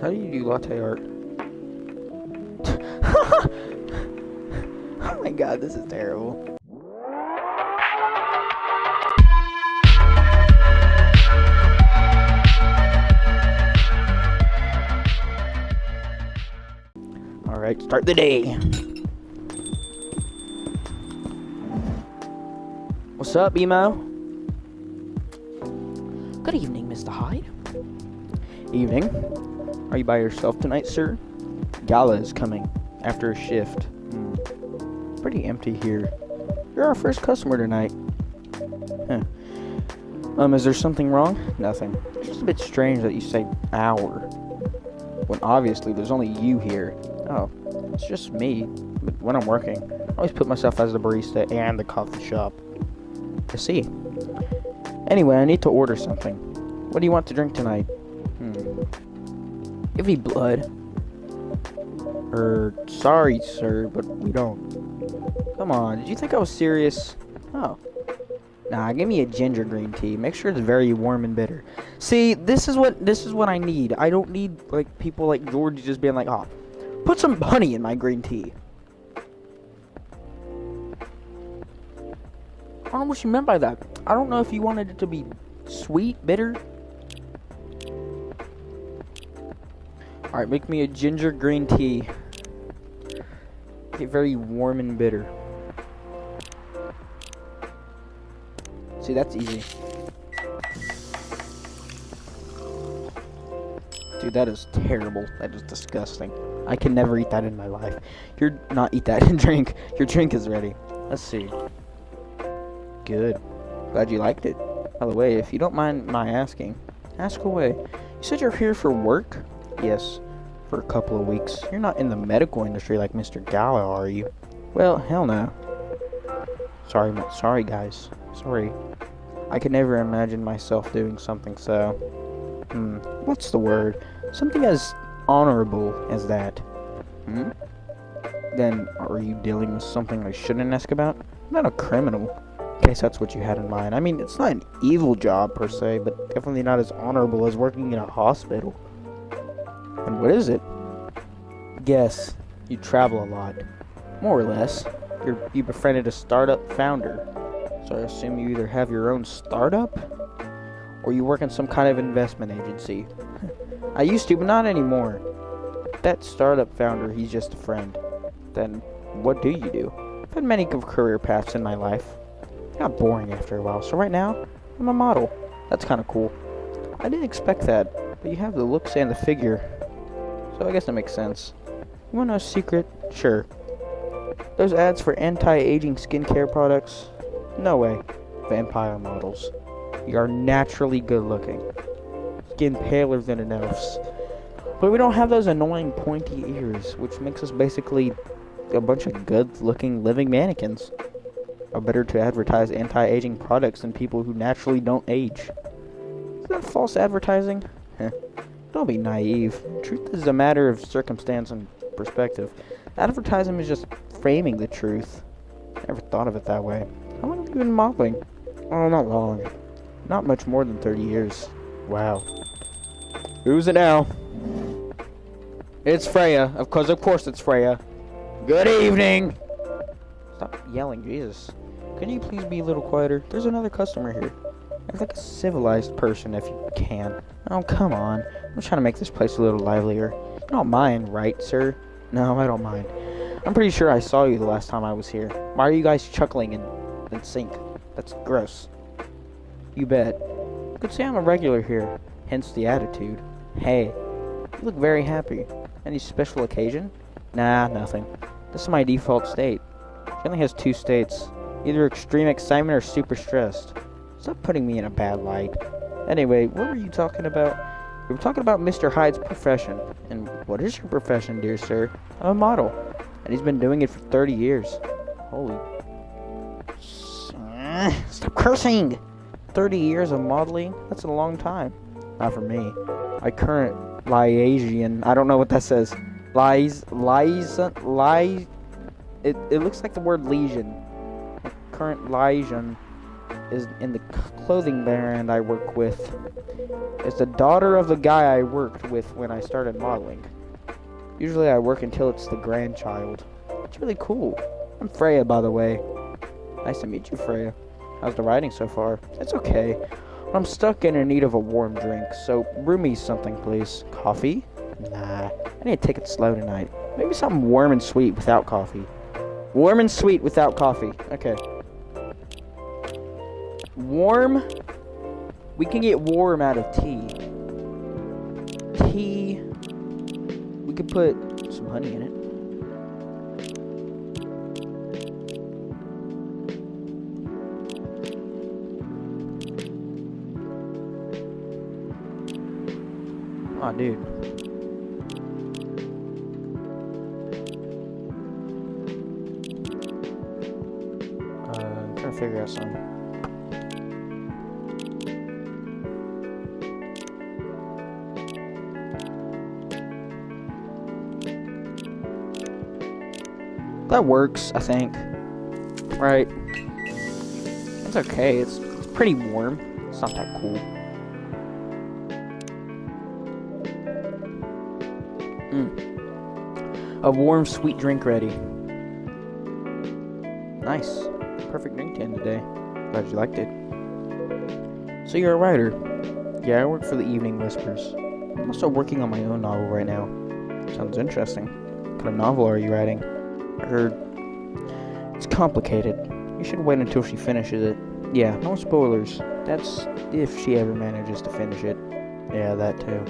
How do you do latte art? Oh my god, this is terrible. Alright, start the day. What's up, Emo? Good evening, Mr. Hyde. Evening. Are you by yourself tonight, sir? Gala is coming after a shift. Pretty empty here. You're our first customer tonight. Huh. Is there something wrong? Nothing. It's just a bit strange that you say hour, when obviously there's only you here. Oh, it's just me. But when I'm working, I always put myself as the barista and the coffee shop. I see. Anyway, I need to order something. What do you want to drink tonight? Give me blood. Sorry, sir, but we don't. Come on, did you think I was serious? Oh. Nah, give me a ginger green tea. Make sure it's very warm and bitter. See, this is what I need. I don't need like people like George just being like, "Oh, put some honey in my green tea." I don't know what you meant by that. I don't know if you wanted it to be sweet, bitter. Alright, make me a ginger green tea. Get very warm and bitter. See, that's easy. Dude, that is terrible. That is disgusting. I can never eat that in my life. You're not eat that and drink. Your drink is ready. Let's see. Good. Glad you liked it. By the way, if you don't mind my asking, ask away. You said you're here for work? Yes, for a couple of weeks. You're not in the medical industry like Mr. Gala, are you? Well, hell no. Sorry guys. Sorry. I could never imagine myself doing something so... what's the word? Something as honorable as that. Then, are you dealing with something I shouldn't ask about? I'm not a criminal. In case that's what you had in mind. I mean, it's not an evil job per se, but definitely not as honorable as working in a hospital. And what is it? Guess. You travel a lot. More or less. You befriended a startup founder. So I assume you either have your own startup, or you work in some kind of investment agency. I used to, but not anymore. That startup founder, he's just a friend. Then, what do you do? I've had many career paths in my life. It got boring after a while, so right now, I'm a model. That's kind of cool. I didn't expect that, but you have the looks and the figure, so I guess that makes sense. You want to know a secret? Sure. Those ads for anti-aging skincare products? No way. Vampire models. You are naturally good looking. Skin paler than an elf's. But we don't have those annoying pointy ears, which makes us basically a bunch of good looking living mannequins. Are better to advertise anti-aging products than people who naturally don't age. Is that false advertising? Don't be naive. Truth is a matter of circumstance and perspective. Advertising is just framing the truth. Never thought of it that way. How long have you been modeling? Oh, not long. Not much more than 30 years. Wow. Who's it now? It's Freya. Of course it's Freya. Good evening! Stop yelling, Jesus. Can you please be a little quieter? There's another customer here. Act like a civilized person if you can. Oh, come on. I'm trying to make this place a little livelier. You don't mind, right, sir? No, I don't mind. I'm pretty sure I saw you the last time I was here. Why are you guys chuckling in sync? That's gross. You bet. You could say I'm a regular here, hence the attitude. Hey, you look very happy. Any special occasion? Nah, nothing. This is my default state. She only has 2 states. Either extreme excitement or super stressed. Stop putting me in a bad light. Anyway, what were you talking about? We were talking about Mr. Hyde's profession. And what is your profession, dear sir? I'm a model. And he's been doing it for 30 years. Holy... Stop cursing! 30 years of modeling? That's a long time. Not for me. My current liaison... I don't know what that says. It looks like the word lesion. My current liaison is in the clothing brand I work with is the daughter of the guy I worked with when I started modeling. Usually I work until it's the grandchild. It's really cool. I'm Freya, by the way. Nice to meet you, Freya. How's the writing so far? It's okay. I'm stuck and in need of a warm drink, so brew me something, please. Coffee? Nah, I need to take it slow tonight. Maybe something warm and sweet without coffee. Warm and sweet without coffee. Okay. Warm? We can get warm out of tea. Tea. We could put some honey in it. Aw, dude. I'm trying to figure out something. That works, I think. Right. It's okay. It's pretty warm. It's not that cool. A warm, sweet drink ready. Nice. Perfect drink to end today. Glad you liked it. So you're a writer. Yeah, I work for the Evening Whispers. I'm also working on my own novel right now. Sounds interesting. What kind of novel are you writing? I heard it's complicated. You should wait until she finishes it. Yeah, no spoilers. That's if she ever manages to finish it. Yeah, that too.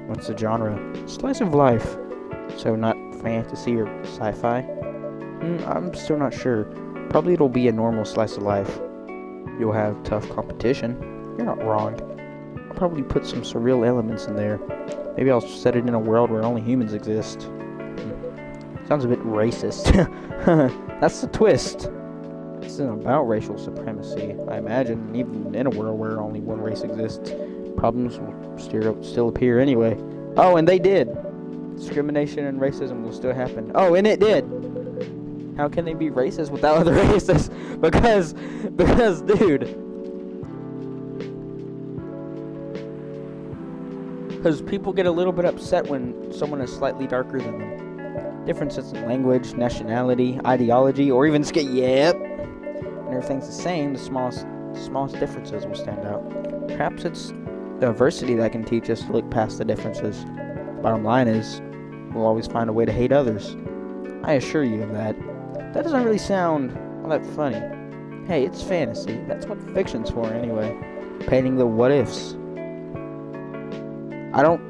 What's the genre? Slice of life. So not fantasy or sci-fi? I'm still not sure. Probably it'll be a normal slice of life. You'll have tough competition. You're not wrong. I'll probably put some surreal elements in there. Maybe I'll set it in a world where only humans exist. Sounds a bit racist. That's the twist. This isn't about racial supremacy. I imagine even in a world where only one race exists, problems will still appear anyway. Oh, and they did. Discrimination and racism will still happen. Oh, and it did. How can they be racist without other races? Because, dude. Because people get a little bit upset when someone is slightly darker than them. Differences in language, nationality, ideology, or even skin. Yep. And everything's the same. The smallest differences will stand out. Perhaps it's diversity that can teach us to look past the differences. Bottom line is, we'll always find a way to hate others. I assure you of that. That doesn't really sound all that funny. Hey, it's fantasy. That's what fiction's for anyway. Painting the what ifs. I don't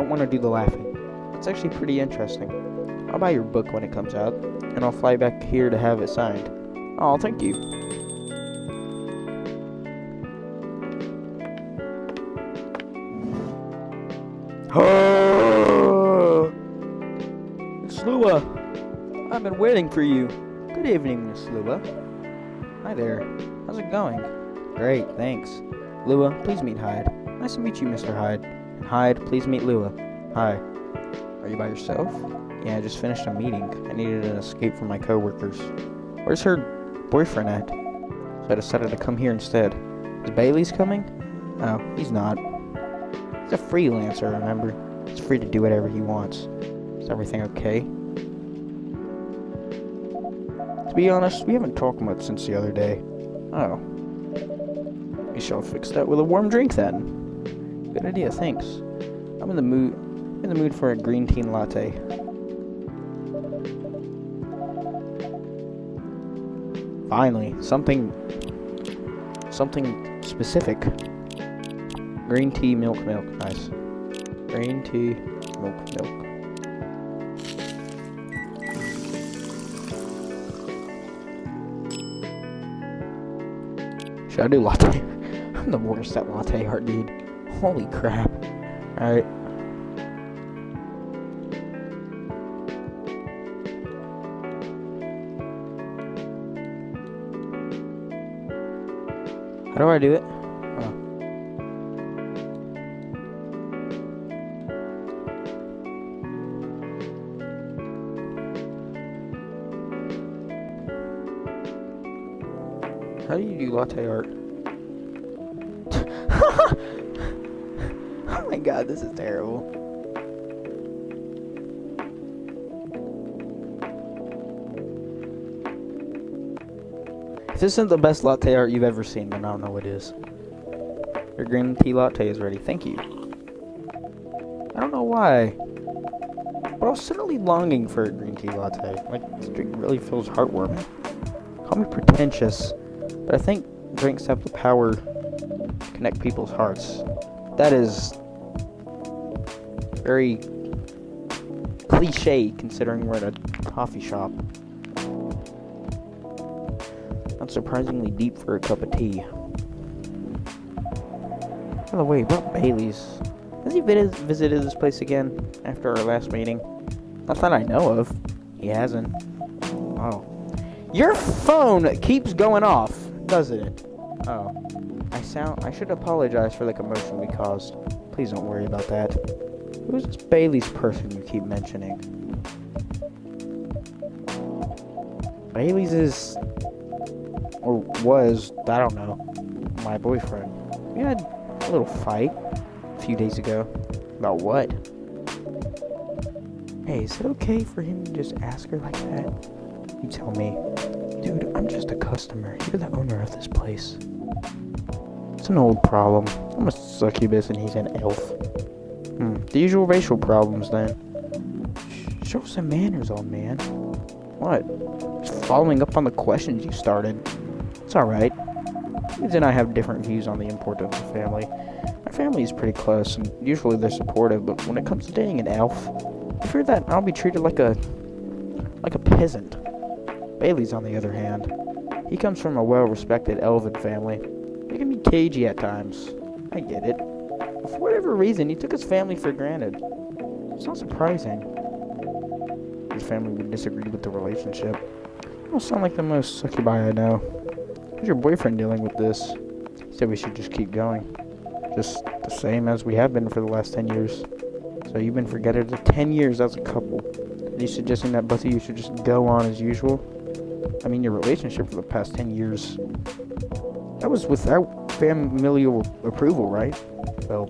want to do the laughing. It's actually pretty interesting. I'll buy your book when it comes out, and I'll fly back here to have it signed. Oh, thank you. Miss Lua, I've been waiting for you. Good evening, Miss Lua. Hi there. How's it going? Great, thanks. Lua, please meet Hyde. Nice to meet you, Mr. Hyde. And Hyde, please meet Lua. Hi. Are you by yourself? Yeah, I just finished a meeting. I needed an escape from my coworkers. Where's her boyfriend at? So I decided to come here instead. Is Bailey's coming? Oh, he's not. He's a freelancer, remember? He's free to do whatever he wants. Is everything okay? To be honest, we haven't talked much since the other day. Oh. We shall fix that with a warm drink then. Good idea, thanks. I'm in the mood for a green tea latte. Finally, something specific. Green tea, milk. Nice. Green tea, milk. Should I do latte? I'm the worst at latte art, dude. Holy crap. Alright. How do I do it? Oh. How do you do latte art? Oh my god, this is terrible. If this isn't the best latte art you've ever seen, then I don't know what is. Your green tea latte is ready. Thank you. I don't know why, but I was suddenly longing for a green tea latte. Like, this drink really feels heartwarming. Call me pretentious, but I think drinks have the power to connect people's hearts. That is very cliche considering we're at a coffee shop. Not surprisingly deep for a cup of tea. By the way, about Bailey's. Has he visited this place again after our last meeting? Not that I know of. He hasn't. Oh. Your phone keeps going off, doesn't it? Oh. I should apologize for the commotion we caused. Please don't worry about that. Who's this Bailey's person you keep mentioning? Bailey's is... or was, I don't know, my boyfriend. We had a little fight a few days ago. About what? Hey, is it okay for him to just ask her like that? You tell me. Dude, I'm just a customer. You're the owner of this place. It's an old problem. I'm a succubus and he's an elf. The usual racial problems then. Show some manners, old man. What? Just following up on the questions you started. It's alright. Kids and I have different views on the importance of family. My family is pretty close, and usually they're supportive, but when it comes to dating an elf, I fear that I'll be treated like a peasant. Bailey's, on the other hand, he comes from a well-respected elven family. They can be cagey at times. I get it. But for whatever reason, he took his family for granted. It's not surprising. His family would disagree with the relationship. You don't sound like the most succubi I know. How's your boyfriend dealing with this? He said we should just keep going. Just the same as we have been for the last 10 years. So you've been together for 10 years as a couple. Are you suggesting that both of you should just go on as usual? I mean, your relationship for the past 10 years, that was without familial approval, right? Well,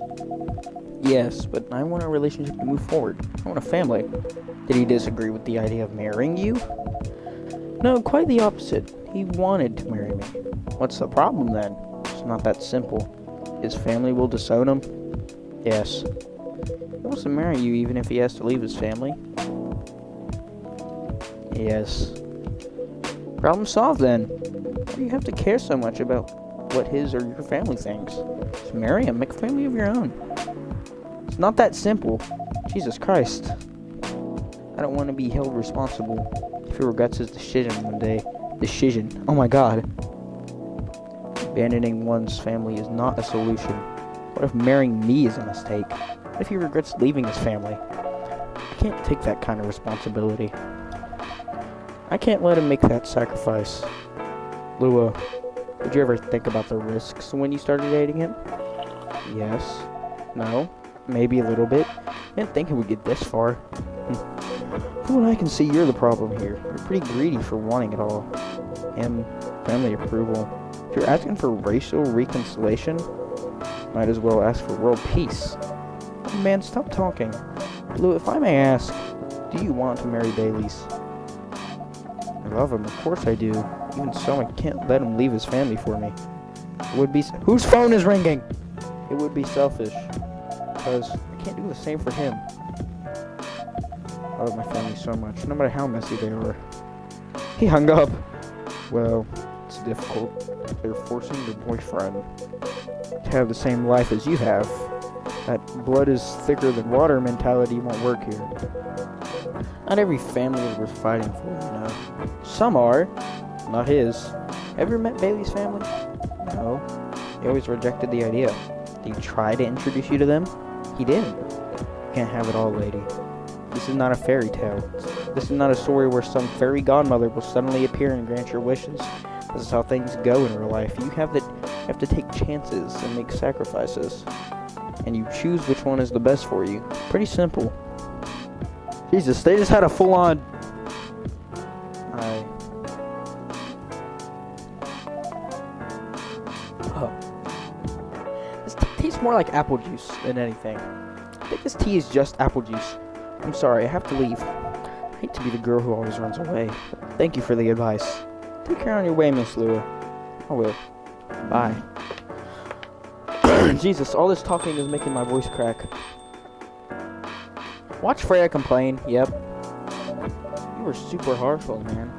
yes, but I want a relationship to move forward. I want a family. Did he disagree with the idea of marrying you? No, quite the opposite. He wanted to marry me. What's the problem then? It's not that simple. His family will disown him? Yes. He wants to marry you even if he has to leave his family? Yes. Problem solved then. Why do you have to care so much about what his or your family thinks? Just marry him, make a family of your own. It's not that simple. Jesus Christ. I don't want to be held responsible if he regrets his decision one day. Decision. Oh my god. Abandoning one's family is not a solution. What if marrying me is a mistake? What if he regrets leaving his family? I can't take that kind of responsibility. I can't let him make that sacrifice. Lua, did you ever think about the risks when you started dating him? Yes. No. Maybe a little bit. Didn't think it would get this far. From what I can see, you're the problem here. You're pretty greedy for wanting it all. And family approval. If you're asking for racial reconciliation, might as well ask for world peace. Oh, man, stop talking. Lou, if I may ask, do you want to marry Bailey's? I love him, of course I do. Even so, I can't let him leave his family for me. It would be... Whose phone is ringing? It would be selfish. Because I can't do the same for him. I love my family so much, no matter how messy they are. He hung up. Well, it's difficult. They're forcing your boyfriend to have the same life as you have. That blood is thicker than water mentality won't work here. Not every family is worth fighting for, you know. Some are. Not his. Ever met Bailey's family? No. He always rejected the idea. Did he try to introduce you to them? He didn't. You can't have it all, lady. This is not a fairy tale. This is not a story where some fairy godmother will suddenly appear and grant your wishes. This is how things go in real life. You have to take chances and make sacrifices. And you choose which one is the best for you. Pretty simple. Jesus, they just had a full-on... It's more like apple juice than anything. I think this tea is just apple juice. I'm sorry, I have to leave. I hate to be the girl who always runs away. But thank you for the advice. Take care on your way, Miss Lua. I will. Bye. Jesus, all this talking is making my voice crack. Watch Freya complain. Yep. You were super harsh, old man.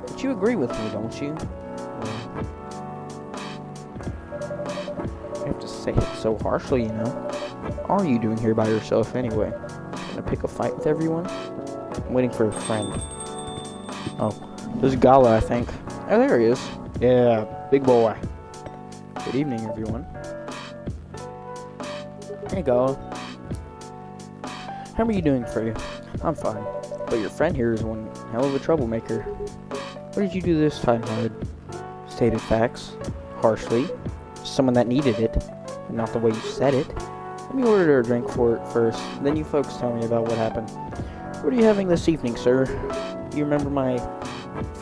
But you agree with me, don't you? You have to say it so harshly, you know. What are you doing here by yourself anyway? Gonna pick a fight with everyone? I'm waiting for a friend. Oh, there's Gala, I think. Oh, there he is. Yeah, big boy. Good evening, everyone. Hey, Gala. How are you doing, Freya? I'm fine. But your friend here is one hell of a troublemaker. What did you do this time, Bud? Stated facts. Harshly. Someone that needed it. And not the way you said it. Let me order a drink for it first. Then you folks tell me about what happened. What are you having this evening, sir? You remember my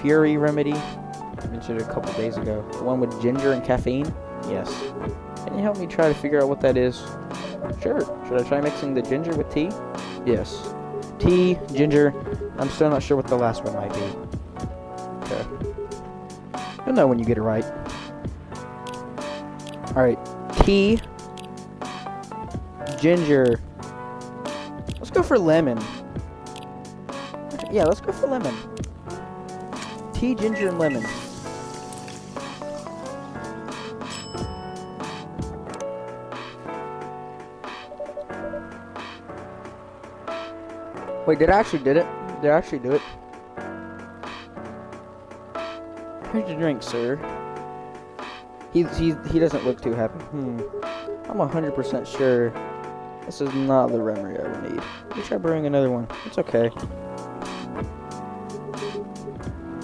Fury remedy? I mentioned it a couple days ago. The one with ginger and caffeine? Yes. Can you help me try to figure out what that is? Sure. Should I try mixing the ginger with tea? Yes. Tea, ginger. I'm still not sure what the last one might be. Okay. You'll know when you get it right. Alright. Tea. Ginger. Let's go for lemon. Yeah, let's go for lemon. Tea, ginger, and lemon. Wait, did I actually do it? Did I actually do it? Here's your drink, sir. He doesn't look too happy. I'm 100% sure this is not the remedy I would need. Let me try brewing another one. It's okay.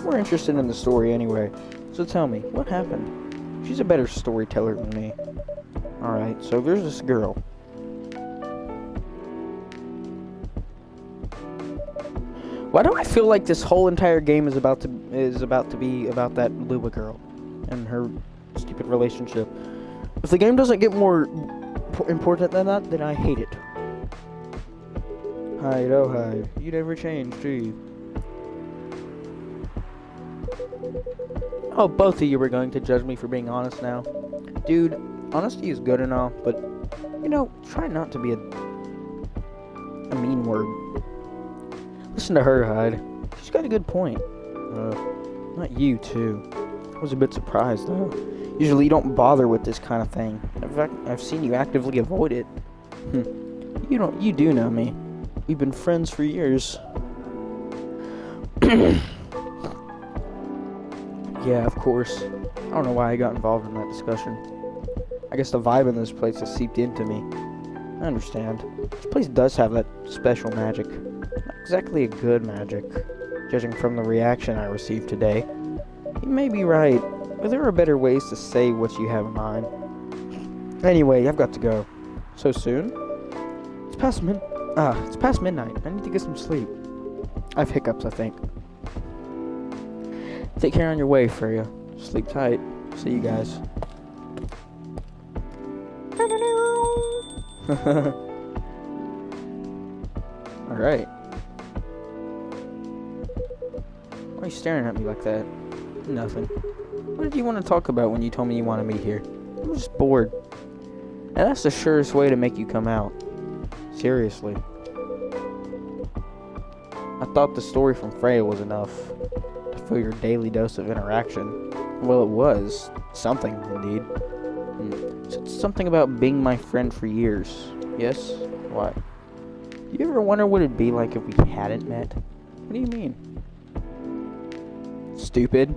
We're interested in the story anyway. So tell me, what happened? She's a better storyteller than me. Alright, so there's this girl. Why do I feel like this whole entire game is about to be about that Lua girl and her stupid relationship? If the game doesn't get more important than that, then I hate it. Hide, oh hide. You never change, do you? Oh, both of you were going to judge me for being honest now. Dude, honesty is good and all, but, you know, try not to be a mean word. Listen to her, Hyde. She's got a good point. Not you, too. I was a bit surprised, though. Usually you don't bother with this kind of thing. In fact, I've seen you actively avoid it. You do know me. We've been friends for years. Yeah, of course. I don't know why I got involved in that discussion. I guess the vibe in this place has seeped into me. I understand. This place does have that special magic. Not exactly a good magic, judging from the reaction I received today. You may be right, but there are better ways to say what you have in mind. Anyway, I've got to go. So soon? It's past midnight. I need to get some sleep. I have hiccups, I think. Take care on your way, Freya. Sleep tight. See you guys. Alright. Why are you staring at me like that? Nothing. What did you want to talk about when you told me you want to meet here? I was just bored. And that's the surest way to make you come out. Seriously. I thought the story from Freya was enough to fill your daily dose of interaction. Well, it was. Something, indeed. Said something about being my friend for years. Yes? What? You ever wonder what it'd be like if we hadn't met? What do you mean? Stupid.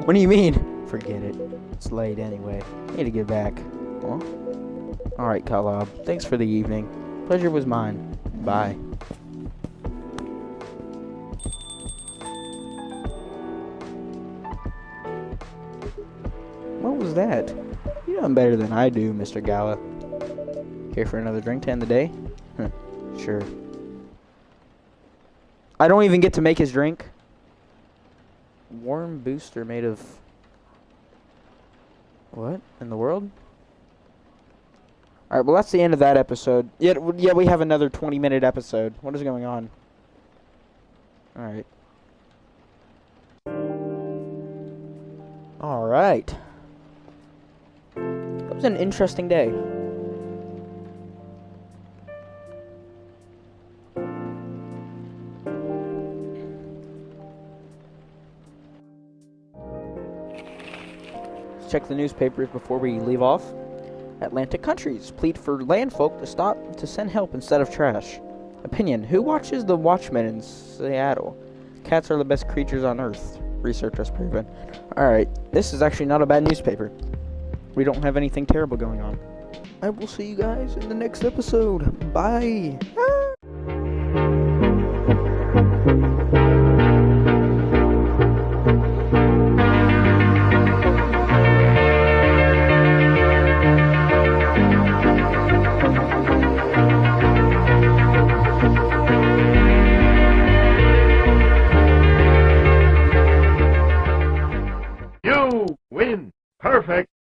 What do you mean? Forget it. It's late anyway. I need to get back. Huh? Alright, Kalab. Thanks for the evening. Pleasure was mine. Bye. What was that? You know better than I do, Mr. Gala. Care for another drink to end the day? Sure. I don't even get to make his drink. Warm booster made of... What in the world? Alright, well, that's the end of that episode. Yeah, we have another 20-minute episode. What is going on? Alright. Alright. That was an interesting day. Let's check the newspapers before we leave off. Atlantic countries plead for landfolk to stop to send help instead of trash. Opinion: who watches the Watchmen in Seattle? Cats are the best creatures on Earth. Research has proven. Alright, this is actually not a bad newspaper. We don't have anything terrible going on. I will see you guys in the next episode. Bye.